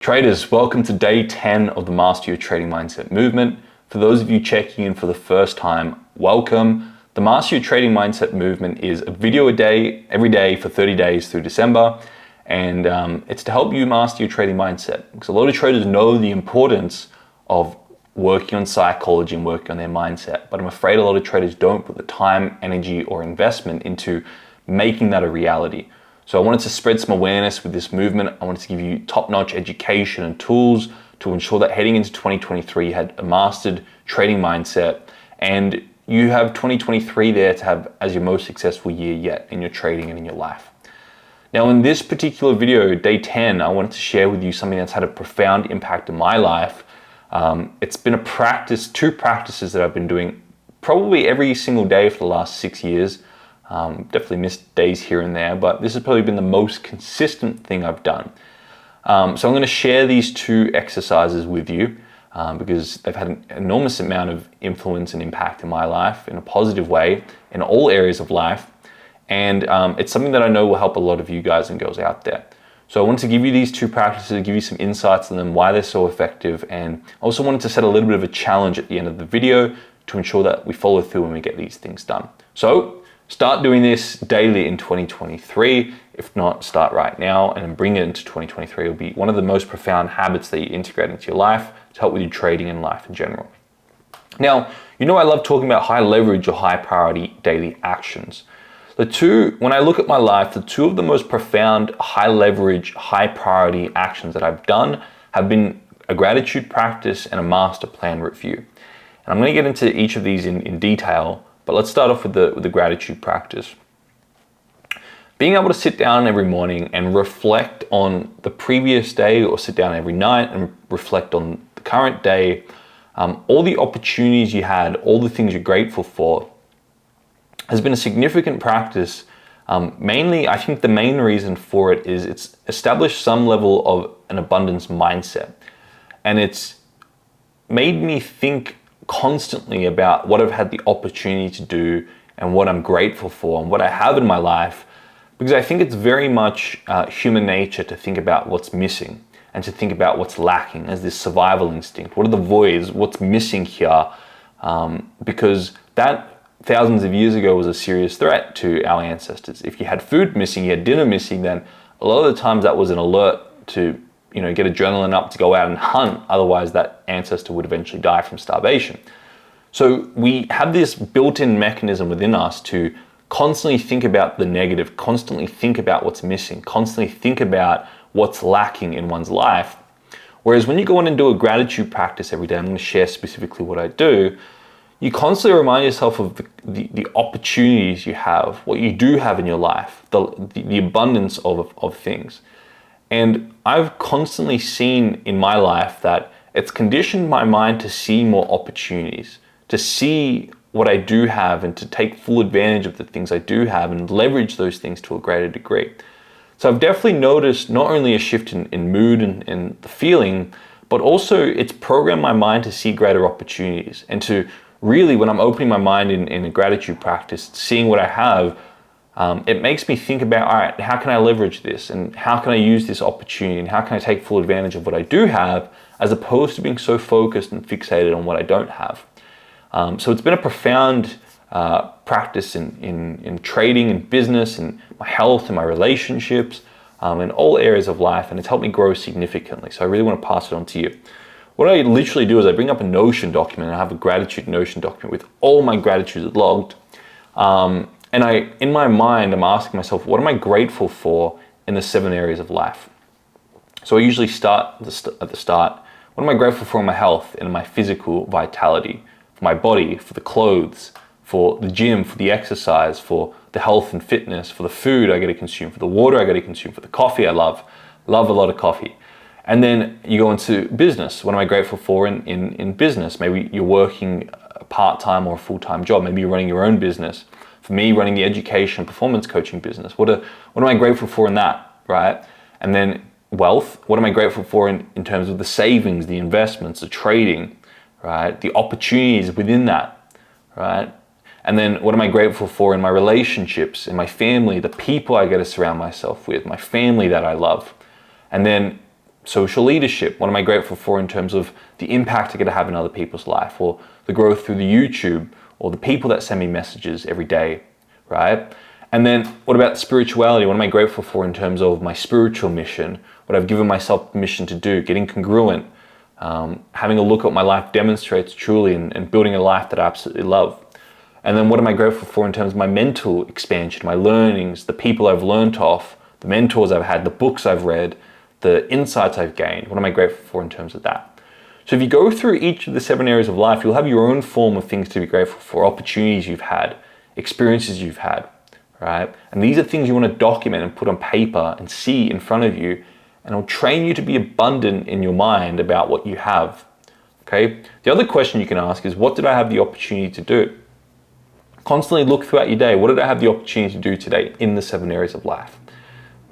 Traders, welcome to day 10 of the Master Your Trading Mindset movement. For those of you checking in for the first time, welcome. The Master Your Trading Mindset movement is a video a day, every day for 30 days through December. And it's to help you master your trading mindset. Because a lot of traders know the importance of working on psychology and working on their mindset. But I'm afraid a lot of traders don't put the time, energy, or investment into making that a reality. So I wanted to spread some awareness with this movement. I wanted to give you top-notch education and tools to ensure that heading into 2023, you had a mastered trading mindset and you have 2023 there to have as your most successful year yet in your trading and in your life. Now, in this particular video, day 10, I wanted to share with you something that's had a profound impact in my life. It's been two practices that I've been doing probably every single day for the last 6 years. Definitely missed days here and there, but this has probably been the most consistent thing I've done. So I'm going to share these two exercises with you because they've had an enormous amount of influence and impact in my life in a positive way in all areas of life. And it's something that I know will help a lot of you guys and girls out there. So I wanted to give you these two practices, give you some insights on them, why they're so effective, and I also wanted to set a little bit of a challenge at the end of the video to ensure that we follow through when we get these things done. So start doing this daily in 2023. If not, start right now and then bring it into 2023. It'll be one of the most profound habits that you integrate into your life to help with your trading and life in general. Now, you know I love talking about high leverage or high priority daily actions. When I look at my life, the two of the most profound high leverage, high priority actions that I've done have been a gratitude practice and a master plan review. And I'm going to get into each of these in detail, but let's start off with the gratitude practice. Being able to sit down every morning and reflect on the previous day, or sit down every night and reflect on the current day, all the opportunities you had, all the things you're grateful for, has been a significant practice. Mainly, I think the main reason for it is it's established some level of an abundance mindset. And it's made me think constantly about what I've had the opportunity to do and what I'm grateful for and what I have in my life, because I think it's very much human nature to think about what's missing and to think about what's lacking as this survival instinct. What are the voids? What's missing here? Because that thousands of years ago was a serious threat to our ancestors. If you had food missing, you had dinner missing, then a lot of the times that was an alert to get adrenaline up to go out and hunt. Otherwise, that ancestor would eventually die from starvation. So we have this built-in mechanism within us to constantly think about the negative, constantly think about what's missing, constantly think about what's lacking in one's life. Whereas when you go in and do a gratitude practice every day, I'm going to share specifically what I do, you constantly remind yourself of the opportunities you have, what you do have in your life, the abundance of things. And I've constantly seen in my life that it's conditioned my mind to see more opportunities, to see what I do have and to take full advantage of the things I do have and leverage those things to a greater degree. So I've definitely noticed not only a shift in mood and the feeling, but also it's programmed my mind to see greater opportunities and to really, when I'm opening my mind in a gratitude practice, seeing what I have, it makes me think about, all right, how can I leverage this? And how can I use this opportunity? And how can I take full advantage of what I do have, as opposed to being so focused and fixated on what I don't have? So it's been a profound practice in trading and business and my health and my relationships, in all areas of life. And it's helped me grow significantly. So I really want to pass it on to you. What I literally do is I bring up a Notion document. I have a gratitude Notion document with all my gratitudes logged. And in my mind, I'm asking myself, what am I grateful for in the 7 areas of life? So I usually start at the start. What am I grateful for in my health, in my physical vitality, for my body, for the clothes, for the gym, for the exercise, for the health and fitness, for the food I get to consume, for the water I get to consume, for the coffee I love a lot of coffee. And then you go into business. What am I grateful for in business? Maybe you're working a part-time or a full-time job. Maybe you're running your own business. For me, running the education, performance coaching business. What am I grateful for in that, right? And then wealth. What am I grateful for in terms of the savings, the investments, the trading, right? The opportunities within that, right? And then what am I grateful for in my relationships, in my family, the people I get to surround myself with, my family that I love. And then social leadership? What am I grateful for in terms of the impact I get to have in other people's life, or the growth through the YouTube, or the people that send me messages every day, right? And then what about spirituality? What am I grateful for in terms of my spiritual mission, what I've given myself permission to do, getting congruent, having a look at what my life demonstrates truly, and building a life that I absolutely love. And then what am I grateful for in terms of my mental expansion, my learnings, the people I've learned off, the mentors I've had, the books I've read, the insights I've gained? What am I grateful for in terms of that? So if you go through each of the 7 areas of life, you'll have your own form of things to be grateful for, opportunities you've had, experiences you've had, right? And these are things you want to document and put on paper and see in front of you, and it'll train you to be abundant in your mind about what you have, okay? The other question you can ask is, what did I have the opportunity to do? Constantly look throughout your day. What did I have the opportunity to do today in the 7 areas of life?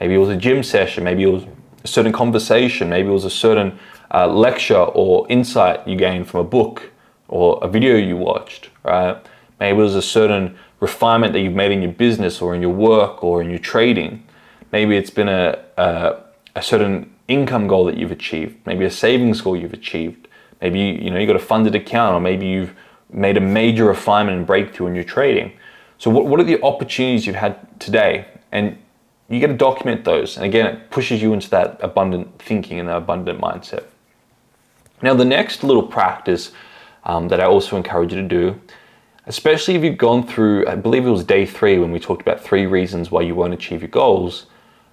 Maybe it was a gym session, maybe it was a certain conversation, maybe it was a certain lecture or insight you gained from a book or a video you watched, right? Maybe it was a certain refinement that you've made in your business or in your work or in your trading. Maybe it's been a certain income goal that you've achieved, maybe a savings goal you've achieved. Maybe you got a funded account, or maybe you've made a major refinement and breakthrough in your trading. So what are the opportunities you've had today? And you got to document those. And again, it pushes you into that abundant thinking and that abundant mindset. Now, the next little practice that I also encourage you to do, especially if you've gone through, I believe it was day 3 when we talked about 3 reasons why you won't achieve your goals,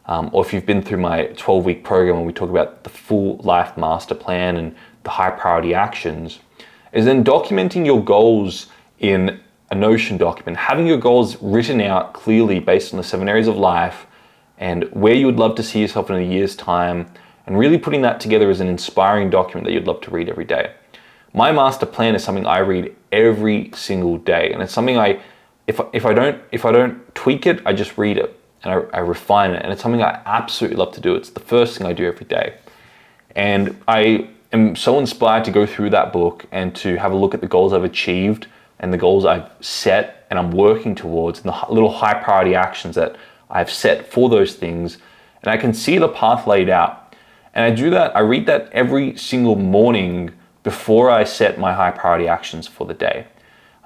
or if you've been through my 12-week program when we talk about the full life master plan and the high priority actions, is then documenting your goals in a Notion document, having your goals written out clearly based on the 7 areas of life and where you would love to see yourself in a year's time, and really putting that together as an inspiring document that you'd love to read every day. My master plan is something I read every single day, and it's something if I don't tweak it, I just read it and I refine it, and it's something I absolutely love to do. It's the first thing I do every day, and I am so inspired to go through that book and to have a look at the goals I've achieved and the goals I've set and I'm working towards, and the little high priority actions that I've set for those things, and I can see the path laid out. And I do that, I read that every single morning before I set my high priority actions for the day.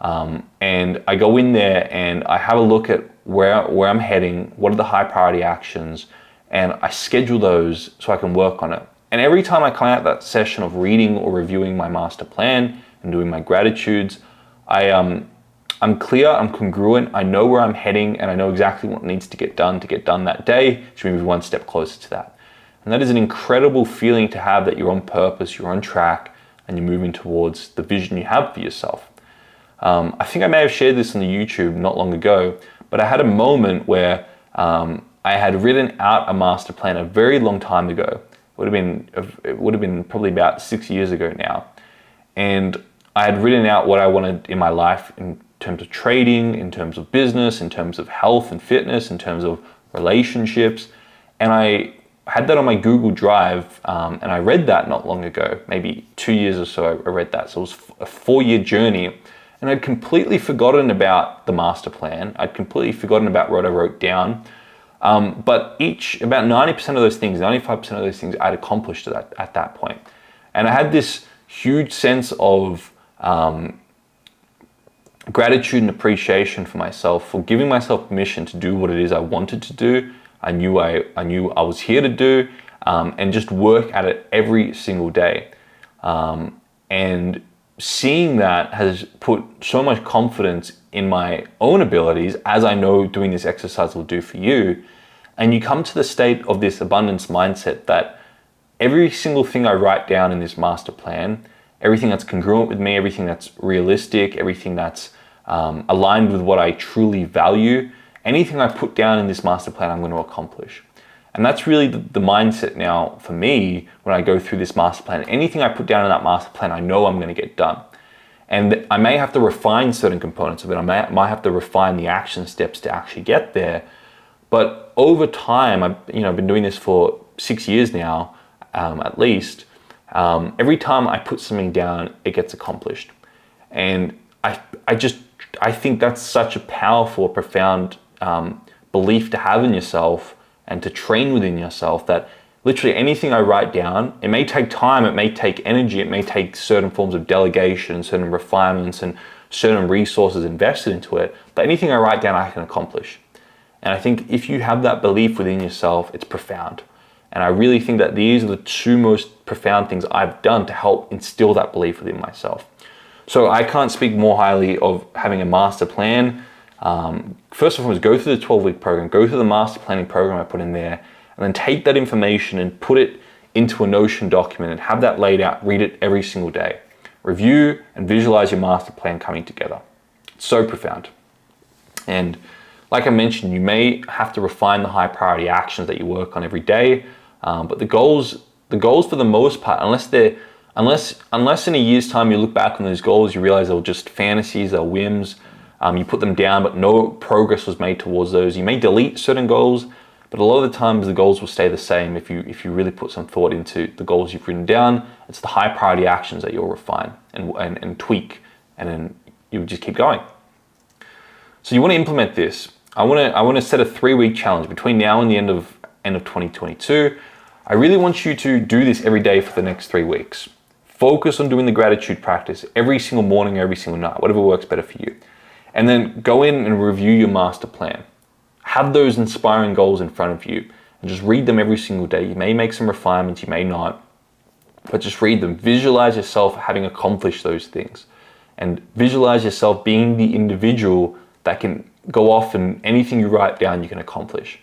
And I go in there and I have a look at where I'm heading, what are the high priority actions, and I schedule those so I can work on it. And every time I come out that session of reading or reviewing my master plan and doing my gratitudes, I'm clear, I'm congruent, I know where I'm heading, and I know exactly what needs to get done that day to move one step closer to that. And that is an incredible feeling to have, that you're on purpose, you're on track, and you're moving towards the vision you have for yourself. I think I may have shared this on the YouTube not long ago, but I had a moment where I had written out a master plan a very long time ago. It would have been probably about 6 years ago now. And I had written out what I wanted in my life in terms of trading, in terms of business, in terms of health and fitness, in terms of relationships. And I had that on my Google Drive, and I read that not long ago, maybe 2 years or so I read that. So it was a 4-year journey, and I'd completely forgotten about the master plan. I'd completely forgotten about what I wrote down. But about 90% of those things, 95% of those things I'd accomplished at that point. And I had this huge sense of gratitude and appreciation for myself, for giving myself permission to do what it is I wanted to do. I knew I was here to do, and just work at it every single day. And seeing that has put so much confidence in my own abilities, as I know doing this exercise will do for you. And you come to the state of this abundance mindset that every single thing I write down in this master plan, everything that's congruent with me, everything that's realistic, everything that's aligned with what I truly value, anything I put down in this master plan, I'm going to accomplish. And that's really the mindset now for me when I go through this master plan. Anything I put down in that master plan, I know I'm going to get done. And I may have to refine certain components of it. I might have to refine the action steps to actually get there. But over time, I've been doing this for 6 years now, at least. Every time I put something down, it gets accomplished. And I think that's such a powerful, profound belief to have in yourself and to train within yourself, that literally anything I write down, it may take time, it may take energy, it may take certain forms of delegation, certain refinements, and certain resources invested into it, but anything I write down, I can accomplish. And I think if you have that belief within yourself, it's profound. And I really think that these are the two most profound things I've done to help instill that belief within myself. So I can't speak more highly of having a master plan. First and foremost, go through the 12-week program, go through the master planning program I put in there, and then take that information and put it into a Notion document and have that laid out, read it every single day. Review and visualize your master plan coming together. It's so profound. And like I mentioned, you may have to refine the high priority actions that you work on every day, but the goals for the most part, unless in a year's time you look back on those goals, you realize they were just fantasies, they're whims, you put them down, but no progress was made towards those. You may delete certain goals, but a lot of the times the goals will stay the same if you really put some thought into the goals you've written down. It's the high priority actions that you'll refine and tweak, and then you just keep going. So you want to implement this. I want to set a 3-week challenge between now and the end of 2022. I really want you to do this every day for the next 3 weeks. Focus on doing the gratitude practice every single morning, every single night, whatever works better for you. And then go in and review your master plan. Have those inspiring goals in front of you and just read them every single day. You may make some refinements, you may not, but just read them. Visualize yourself having accomplished those things, and visualize yourself being the individual that can go off and anything you write down you can accomplish.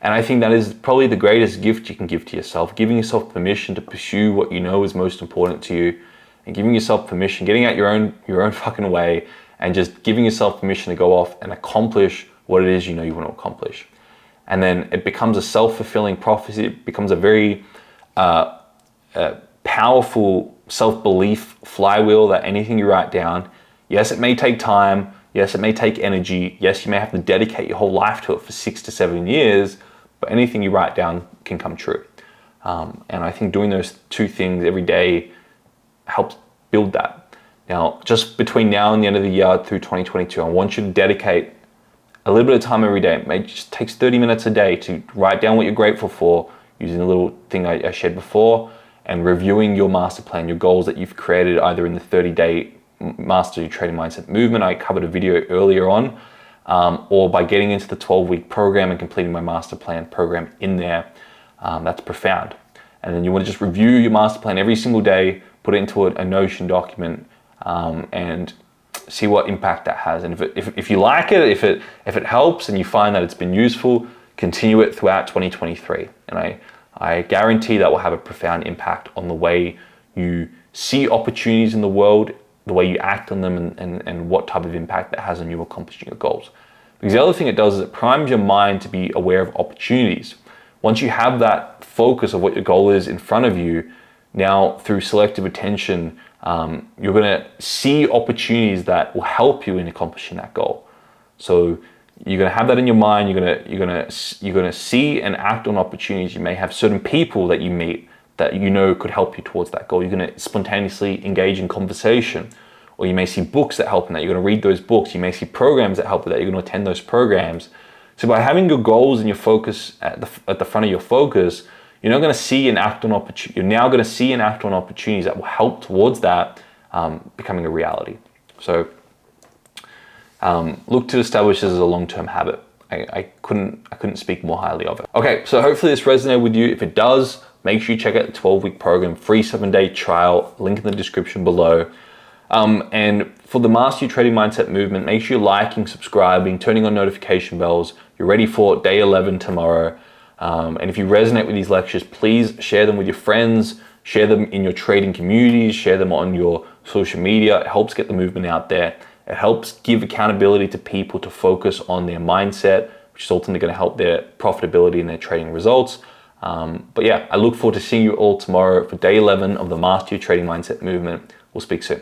And I think that is probably the greatest gift you can give to yourself, giving yourself permission to pursue what you know is most important to you, and giving yourself permission, getting out your own fucking way, and just giving yourself permission to go off and accomplish what it is you know you want to accomplish. And then it becomes a self-fulfilling prophecy. It becomes a very powerful self-belief flywheel that anything you write down, yes, it may take time, yes, it may take energy, yes, you may have to dedicate your whole life to it for 6 to 7 years, but anything you write down can come true. And I think doing those two things every day helps build that. Now, just between now and the end of the year through 2022, I want you to dedicate a little bit of time every day. It just takes 30 minutes a day to write down what you're grateful for, using the little thing I shared before, and reviewing your master plan, your goals that you've created either in the 30-day Master Your Trading Mindset movement I covered a video earlier on, or by getting into the 12-week program and completing my master plan program in there. That's profound. And then you want to just review your master plan every single day, put it into a Notion document, and see what impact that has. And if you like it, if it helps and you find that it's been useful, continue it throughout 2023. And I guarantee that will have a profound impact on the way you see opportunities in the world, the way you act on them, and what type of impact that has on you accomplishing your goals. Because the other thing it does is it primes your mind to be aware of opportunities. Once you have that focus of what your goal is in front of you, now through selective attention, you're going to see opportunities that will help you in accomplishing that goal. So you're going to have that in your mind. You're going to see and act on opportunities. You may have certain people that you meet that you know could help you towards that goal. You're going to spontaneously engage in conversation, or you may see books that help in that. You're going to read those books. You may see programs that help with that. You're going to attend those programs. So by having your goals and your focus at the front of your focus, you're now going to see and act on opportunities that will help towards that becoming a reality. So look to establish this as a long-term habit. I couldn't speak more highly of it. Okay, so hopefully this resonated with you. If it does, make sure you check out the 12-week program, free 7-day trial, link in the description below. And for the Master Your Trading Mindset movement, make sure you're liking, subscribing, turning on notification bells. You're ready for day 11 tomorrow. And if you resonate with these lectures, please share them with your friends, share them in your trading communities, share them on your social media. It helps get the movement out there. It helps give accountability to people to focus on their mindset, which is ultimately going to help their profitability and their trading results. But yeah, I look forward to seeing you all tomorrow for day 11 of the Master Your Trading Mindset movement. We'll speak soon.